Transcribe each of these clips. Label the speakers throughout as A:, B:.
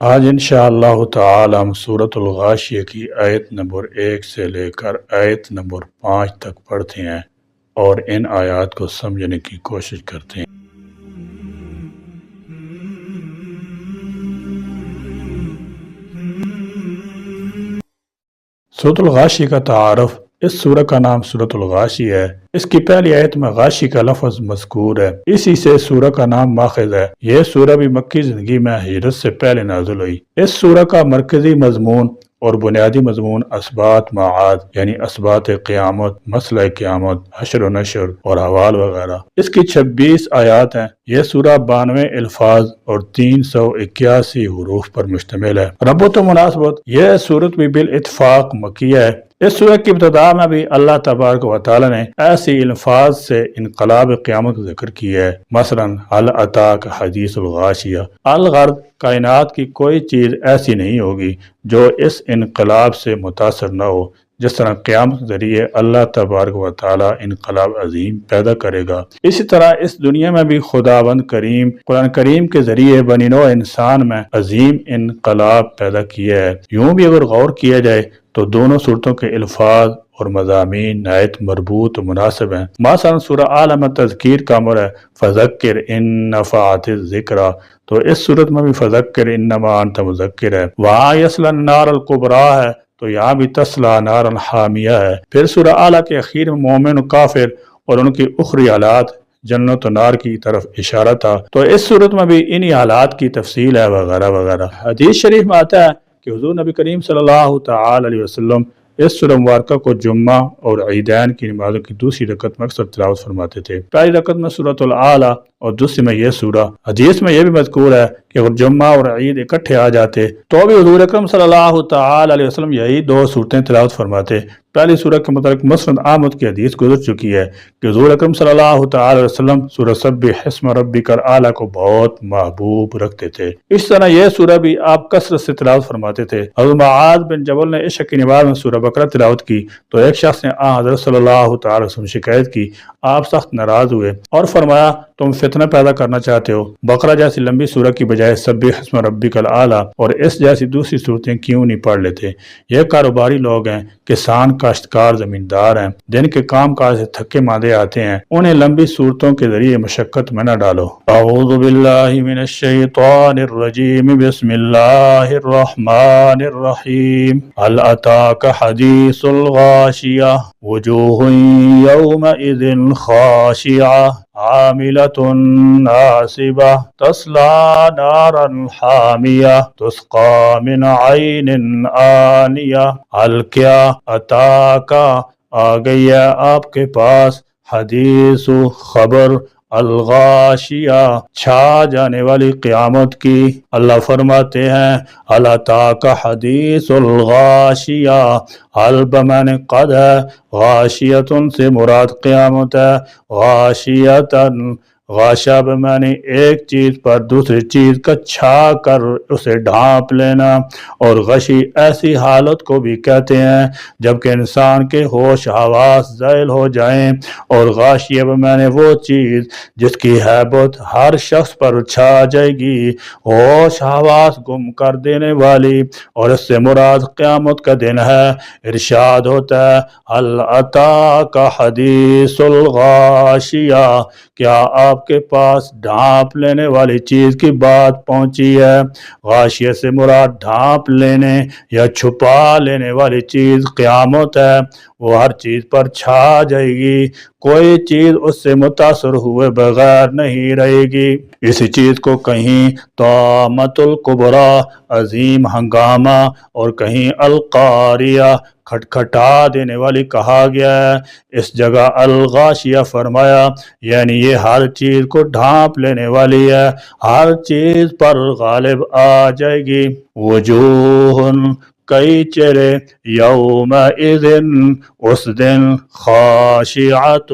A: آج انشاءاللہ تعالی ہم سورۃ الغاشیہ کی آیت نمبر 1 سے لے کر آیت نمبر 5 تک پڑھتے ہیں اور ان آیات کو سمجھنے کی کوشش کرتے ہیں۔ سورۃ الغاشیہ کا تعارف۔ اس سورہ کا نام سورۃ الغاشیہ ہے۔ اس کی پہلی آیت میں غاشی کا لفظ مذکور ہے، اسی سے سورہ کا نام ماخذ ہے۔ یہ سورہ بھی مکی زندگی میں ہجرت سے پہلے نازل ہوئی۔ اس سورہ کا مرکزی مضمون اور بنیادی مضمون اثبات معاد یعنی اثبات قیامت، مسئلہ قیامت، حشر و نشر اور احوال وغیرہ۔ اس کی 26 آیات ہیں۔ یہ سورہ 92 الفاظ اور 381 حروف پر مشتمل ہے۔ ربط و مناسبت۔ یہ سورت بھی بالاتفاق مکیہ ہے۔ اس سورہ کی ابتدا میں بھی اللہ تبارک و تعالی نے ایسی الفاظ سے انقلاب قیامت کا ذکر کیا ہے، مثلا هل اتاک حدیث الغاشیہ۔ الغرض کائنات کی کوئی چیز ایسی نہیں ہوگی جو اس انقلاب سے متاثر نہ ہو، جس طرح قیامت کے ذریعے اللہ تبارک و تعالی انقلاب عظیم پیدا کرے گا، اسی طرح اس دنیا میں بھی خداوند کریم قرآن کریم کے ذریعے بنی نوع انسان میں عظیم انقلاب پیدا کیا ہے۔ یوں بھی اگر غور کیا جائے تو دونوں صورتوں کے الفاظ اور مضامین نہایت مربوط و مناسب ہیں۔ مثلا سورہ عالم تذکیر کا امر ہے فذکر ان نفعت الذکریٰ، تو اس صورت میں بھی فذکر انما انت مذکر ہے۔ وہاں یصلی النار الکبریٰ ہے تو یہاں بھی تسلی نارا حامیہ ہے۔ پھر سورہ اعلیٰ کے اخیر میں مومن و کافر اور ان کی اخری حالات جنت و نار کی طرف اشارہ تھا، تو اس صورت میں بھی انہی حالات کی تفصیل ہے وغیرہ وغیرہ۔ حدیث شریف میں آتا ہے کہ حضور نبی کریم صلی اللہ تعالی علیہ وسلم اس سورہ مبارکہ کو جمعہ اور عیدین کی نمازوں کی دوسری رکعت میں اکثر تلاوت فرماتے تھے۔ پہلی رکعت میں سورۃ الاعلیٰ اور دوسری میں یہ سورہ۔ حدیث میں یہ بھی مذکور ہے کہ اگر جمعہ اور عید اکٹھے آ جاتے تو بھی حضور اکرم صلی اللہ تعالی علیہ وسلم یہی دو صورتیں تلاوت فرماتے۔ پہلی سورہ کے متعلق مسند احمد کی حدیث گزر چکی ہے کہ حضور اکرم صلی اللہ تعالی علیہ وسلم سورہ سبح اسم ربک الاعلیٰ کو بہت محبوب رکھتے تھے۔ اس طرح یہ سورہ بھی آپ کثرت سے تلاوت فرماتے تھے۔ حضرت معاذ بن جبل نے عشاء کی نماز میں سورہ بقرہ تلاوت کی تو ایک شخص نے حضرت صلی اللہ تعالی علیہ وسلم شکایت کی۔ آپ سخت ناراض ہوئے اور فرمایا تم فتنہ پیدا کرنا چاہتے ہو، بقرہ جیسی لمبی سورہ کی بجائے سبح اسم ربک الاعلیٰ اور اس جیسی دوسری صورتیں کیوں نہیں پڑھ لیتے؟ یہ کاروباری لوگ ہیں، کسان، کاشتکار، زمیندار ہیں، دن کے کام کاج سے تھکے ماندے آتے ہیں، انہیں لمبی صورتوں کے ذریعے مشقت میں نہ ڈالو۔ اعوذ باللہ من الشیطان الرجیم، بسم اللہ الرحمن الرحیم۔ هل اتاک حدیث الغاشیہ، وجوہ یومئذ خاشعہ، عاملۃ ناصبہ، تصلی نارا حامیہ، تسقی من عین آنیہ۔ ہل کیا اتاکا آ گئی ہے آپ کے پاس، حدیث خبر، الغاشیہ چھا جانے والی قیامت کی۔ اللہ فرماتے ہیں ہل اتاک حدیث الغاشیہ، ہل بمعنی قد ہے، غاشیۃ سے مراد قیامت ہے، غاشیۃ غاشہ بمعنی ایک چیز پر دوسری چیز کا چھا کر اسے ڈھانپ لینا، اور غشی ایسی حالت کو بھی کہتے ہیں جبکہ انسان کے ہوش حواس زائل ہو جائیں، اور غاشیہ بمعنی وہ چیز جس کی ہیبت ہر شخص پر چھا جائے گی، ہوش حواس گم کر دینے والی، اور اس سے مراد قیامت کا دن ہے۔ ارشاد ہوتا ہے ہل اتاک حدیث الغاشیہ، کیا آپ کے پاس ڈھانپ لینے والی چیز کی بات پہنچی ہے؟ غاشیہ سے مراد ڈھانپ لینے یا چھپا لینے والی چیز قیامت ہے، وہ ہر چیز پر چھا جائے گی، کوئی چیز اس سے متاثر ہوئے بغیر نہیں رہے گی۔ اسی چیز کو کہیں طامۃ الکبریٰ عظیم ہنگامہ اور کہیں القاریہ کھٹکھٹا دینے والی کہا گیا ہے۔ اس جگہ الغاشیہ فرمایا یعنی یہ ہر چیز کو ڈھانپ لینے والی ہے، ہر چیز پر غالب آ جائے گی۔ وجوہ کئی چہرے، یومئذ اس دن، خاشعۃ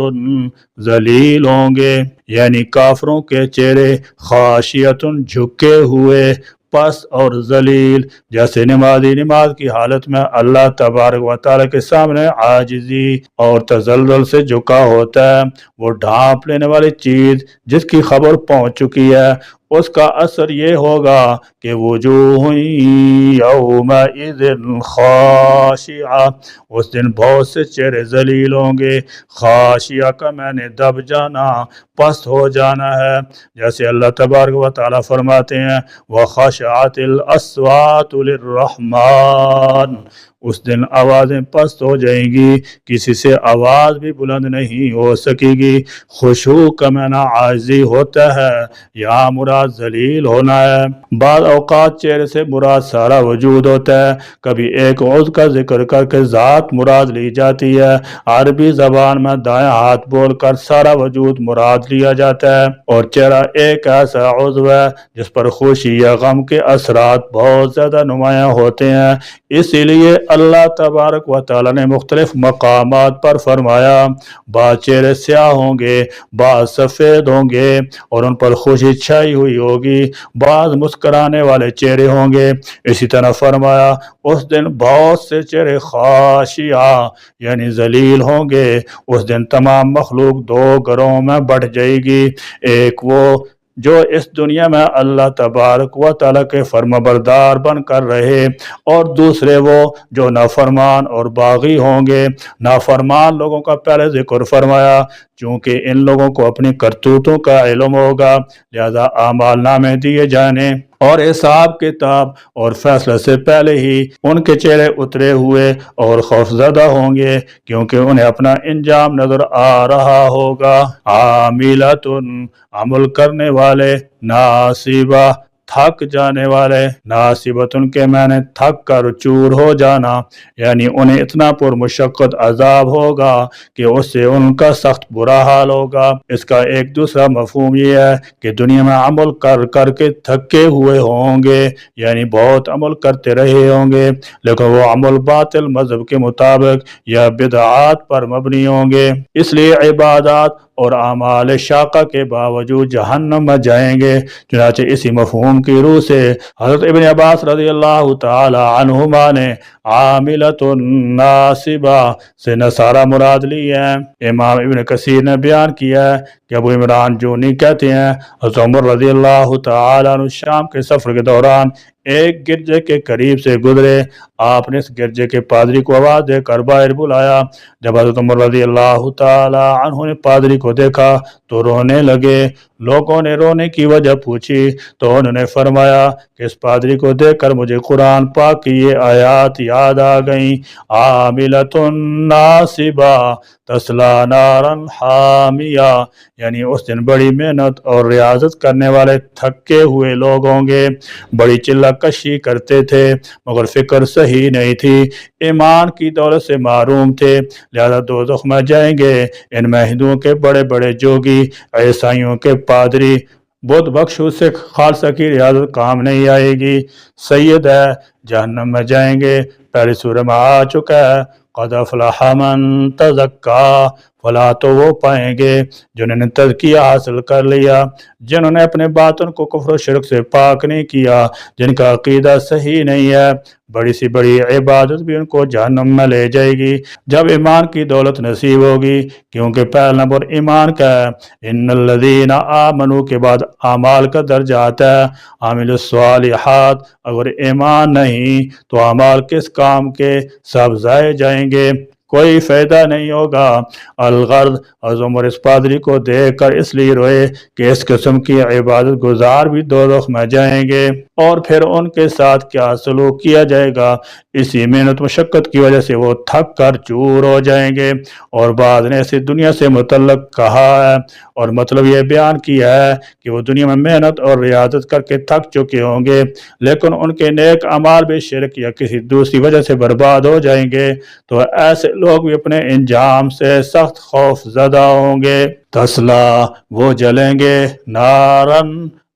A: ذلیل ہوں گے، یعنی کافروں کے چہرے، خاشعۃ جھکے ہوئے، پس اور ذلیل، جیسے نمازی نماز کی حالت میں اللہ تبارک و تعالی کے سامنے عاجزی اور تذلل سے جھکا ہوتا ہے، وہ ڈھانپ لینے والی چیز جس کی خبر پہنچ چکی ہے اس کا اثر یہ ہوگا کہ وجوہ یومئذ خاشعہ، اس دن بہت سے چہرے ذلیل ہوں گے۔ خاشعہ کا میں نے دب جانا، پست ہو جانا ہے، جیسے اللہ تبارک و تعالیٰ فرماتے ہیں وَخَشَعَتِ الْأَصْوَاتُ لِلرَّحْمَنِ، اس دن آوازیں پست ہو جائیں گی، کسی سے آواز بھی بلند نہیں ہو سکے گی۔ خشوع کا معنی عاجزی ہوتا ہے، یہاں مراد ذلیل ہونا ہے۔ بعض اوقات چہرے سے مراد سارا وجود ہوتا ہے، کبھی ایک عضو کا ذکر کر کے ذات مراد لی جاتی ہے۔ عربی زبان میں دائیں ہاتھ بول کر سارا وجود مراد لیا جاتا ہے، اور چہرہ ایک ایسا عضو ہے جس پر خوشی یا غم کے اثرات بہت زیادہ نمایاں ہوتے ہیں۔ اسی لیے اللہ تبارک و تعالیٰ نے مختلف مقامات پر فرمایا بعض چہرے سیاہ ہوں گے، بعض سفید ہوں گے اور ان پر خوشی چھائی ہوئی ہوگی، بعض مسکرانے والے چہرے ہوں گے۔ اسی طرح فرمایا اس دن بہت سے چہرے خاشعہ یعنی ذلیل ہوں گے۔ اس دن تمام مخلوق دو گروہوں میں بٹ جائے گی، ایک وہ جو اس دنیا میں اللہ تبارک و تعالیٰ کے فرمانبردار بن کر رہے، اور دوسرے وہ جو نافرمان اور باغی ہوں گے۔ نافرمان لوگوں کا پہلے ذکر فرمایا چونکہ ان لوگوں کو اپنی کرتوتوں کا علم ہوگا، لہذا اعمال نامے دیے جانے اور حساب کتاب اور فیصلہ سے پہلے ہی ان کے چہرے اترے ہوئے اور خوفزدہ ہوں گے، کیونکہ انہیں اپنا انجام نظر آ رہا ہوگا۔ عاملۃ، عمل کرنے والے، ناصبہ، تھک جانے والے۔ ناصبتن کے معنی تھک کر چور ہو جانا، یعنی انہیں اتنا پر مشقت عذاب ہوگا کہ اس سے ان کا سخت برا حال ہوگا۔ اس کا ایک دوسرا مفہوم یہ ہے کہ دنیا میں عمل کر کر کے تھکے ہوئے ہوں گے، یعنی بہت عمل کرتے رہے ہوں گے، لیکن وہ عمل باطل مذہب کے مطابق یا بدعات پر مبنی ہوں گے، اس لیے عبادات اور اعمال شاقہ کے باوجود جہنم میں جائیں گے۔ چنانچہ اسی مفہوم کی روح سے حضرت ابن عباس رضی اللہ تعالی عنہما نے عاملۃ ناصبہ سے نصارہ مراد لی ہے۔ امام ابن کثیر نے بیان کیا ہے کہ ابو عمران جونی کہتے ہیں حضرت عمر رضی اللہ تعالی عنہ شام کے سفر کے دوران ایک گرجے کے قریب سے گزرے، آپ نے اس گرجے کے پادری کو آواز دے کر باہر بلایا۔ جب حضرت عمر رضی اللہ تعالی عنہ نے پادری کو دیکھا تو رونے لگے۔ لوگوں نے رونے کی وجہ پوچھی تو انہوں نے فرمایا کہ اس پادری کو دیکھ کر مجھے قرآن پاک کی یہ آیات یاد آ گئیں، عاملۃ ناصبہ تصلی نارا حامیہ، یعنی اس دن بڑی محنت اور ریاضت کرنے والے تھکے ہوئے لوگ ہوں گے، بڑی چلہ کشی کرتے تھے مگر فکر صحیح نہیں تھی، ایمان کی دولت سے محروم تھے، لہذا دوزخ میں جائیں گے۔ ان میں ہندوؤں کے بڑے بڑے جوگی، عیسائیوں کے پادری، بدھ بخشو سے خالصہ کی ریاضت کام نہیں آئے گی، سید ہے، جہنم میں جائیں گے۔ پہلی سورہ میں آ چکا ہے قد افلح من تزکا، فلاح تو وہ پائیں گے جنہوں نے تزکیہ حاصل کر لیا، جنہوں نے اپنے باطن کو کفر و شرک سے پاک نہیں کیا، جن کا عقیدہ صحیح نہیں ہے، بڑی سی بڑی عبادت بھی ان کو جہنم میں لے جائے گی جب ایمان کی دولت نصیب ہوگی، کیونکہ پہلا نمبر ایمان کا ہے۔ ان الذین آمنوا کے بعد اعمال کا درجہ آتا ہے، عامل الصالحات، اگر ایمان نہیں تو اعمال کس کام کے، سب ضائع جائیں گے، کوئی فائدہ نہیں ہوگا۔ الغرض حضرت عمر اس پادری کو دیکھ کر اس لیے روئے کہ اس قسم کی عبادت گزار بھی دوزخ میں جائیں گے، اور پھر ان کے ساتھ کیا سلوک کیا جائے گا، اسی محنت مشقت کی وجہ سے وہ تھک کر چور ہو جائیں گے۔ اور بعض نے اسے دنیا سے متعلق کہا ہے اور مطلب یہ بیان کیا ہے کہ وہ دنیا میں محنت اور ریاضت کر کے تھک چکے ہوں گے، لیکن ان کے نیک اعمال بھی شرک یا کسی دوسری وجہ سے برباد ہو جائیں گے، تو ایسے لوگ بھی اپنے انجام سے سخت خوف زدہ ہوں گے۔ تسلا، وہ جلیں گے، نارن،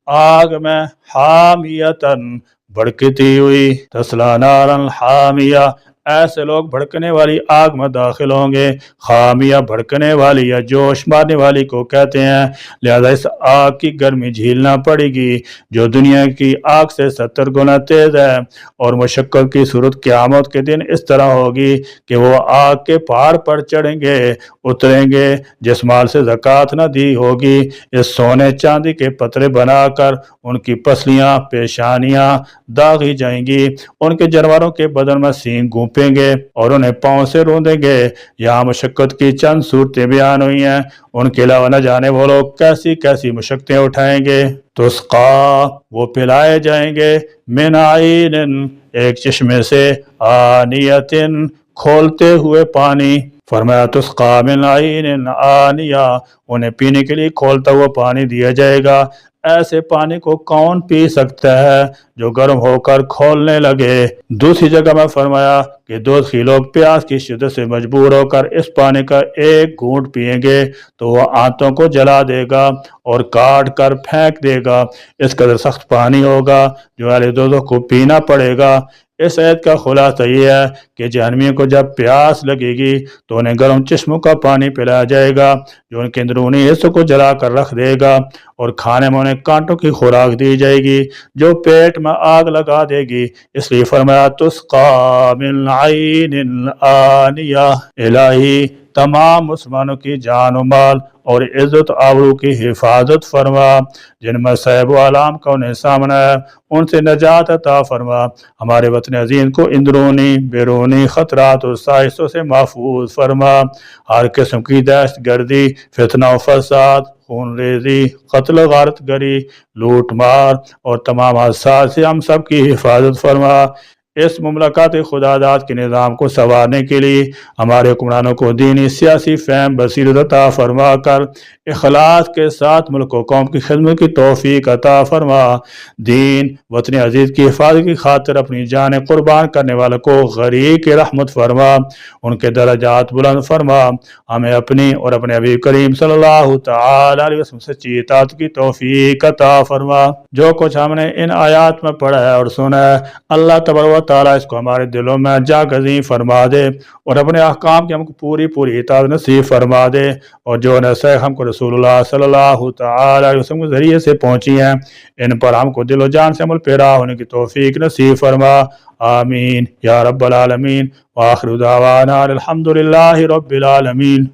A: آگ میں، حامیتن، بھڑکتی ہوئی، تسلا نارن حامیہ، ایسے لوگ بھڑکنے والی آگ میں داخل ہوں گے۔ خامیہ بھڑکنے والی یا جوش مارنے والی کو کہتے ہیں، لہذا اس آگ کی گرمی جھیلنا پڑے گی جو دنیا کی آگ سے 70 گنا تیز ہے، اور مشقت کی صورت قیامت کے دن اس طرح ہوگی کہ وہ آگ کے پہاڑ پر چڑھیں گے، اتریں گے، جس مال سے زکوٰۃ نہ دی ہوگی اس سونے چاندی کے پترے بنا کر ان کی پسلیاں پیشانیاں داغی جائیں گی، ان کے جانوروں کے بدن میں سینگ گھونپیں گے اور انہیں پاؤں سے روندیں گے۔ یہاں مشقت کی چند صورتیں بیان ہوئی ہیں، ان کے علاوہ نہ جانے وہ لوگ کیسی کیسی مشقتیں اٹھائیں گے۔ تسقا وہ پلائے جائیں گے، من عین ایک چشمے سے، آنیتن کھولتے ہوئے پانی۔ فرمایا تسقا من عین آنیہ، انہیں پینے کے لیے کھولتا ہوا پانی دیا جائے گا۔ ایسے پانی کو کون پی سکتا ہے جو گرم ہو کر کھولنے لگے؟ دوسری جگہ میں فرمایا کہ دوزخی لوگ پیاس کی شدت سے مجبور ہو کر اس پانی کا ایک گھونٹ پیئیں گے تو وہ آنتوں کو جلا دے گا اور کاٹ کر پھینک دے گا، اس قدر سخت پانی ہوگا جو اہل دوزخ کو پینا پڑے گا۔ اس آیت کا خلاصہ یہ ہے کہ جہنمیوں کو جب پیاس لگے گی تو انہیں گرم چشموں کا پانی پلایا جائے گا جو ان کے اندرونی حصوں کو جلا کر رکھ دے گا، اور کھانے میں انہیں کانٹوں کی خوراک دی جائے گی جو پیٹ میں آگ لگا دے گی۔ اس لیے فرمایا تسقا من عین آنیہ۔ الہی تمام مسلمانوں کی جان و مال اور عزت آبرو کی حفاظت فرما، جن میں صاحب و علام کا انہیں سامنا ہے ان سے نجات عطا فرما۔ ہمارے وطن عظیم کو اندرونی بیرونی خطرات اور سازشوں سے محفوظ فرما۔ ہر قسم کی دہشت گردی، فتنہ و فساد، خون ریزی، قتل و غارت گری، لوٹ مار اور تمام حادثات سے ہم سب کی حفاظت فرما۔ اس مملکت خدا داد کے نظام کو سنوارنے کے لیے ہمارے حکمرانوں کو دینی سیاسی فہم بصیرت عطا فرما کر اخلاص کے ساتھ ملک و قوم کی خدمت کی توفیق عطا فرما۔ دین وطن عزیز کی حفاظت کی خاطر اپنی جان قربان کرنے والوں کو غریق رحمت فرما، ان کے درجات بلند فرما۔ ہمیں اپنی اور اپنے حبیب کریم صلی اللہ تعالی علیہ وسلم سچی اطاعت کی توفیق عطا فرما۔ جو کچھ ہم نے ان آیات میں پڑھا ہے اور سنا ہے، اللہ تبارک و تعالیٰ اس کو ہمارے دلوں میں جاگزیں فرما دے اور اپنے احکام کی ہم کو پوری اطاعت نصیب فرما دے، اور جو نصیحت ہم کو رسول اللہ صلی اللہ تعالی علیہ وسلم کے ذریعے سے پہنچی ہیں ان پر ہم کو دل و جان سے عمل پیرا ہونے کی توفیق نصیب فرما۔ آمین یا رب العالمین، وآخر دعوانا الحمدللہ رب العالمین۔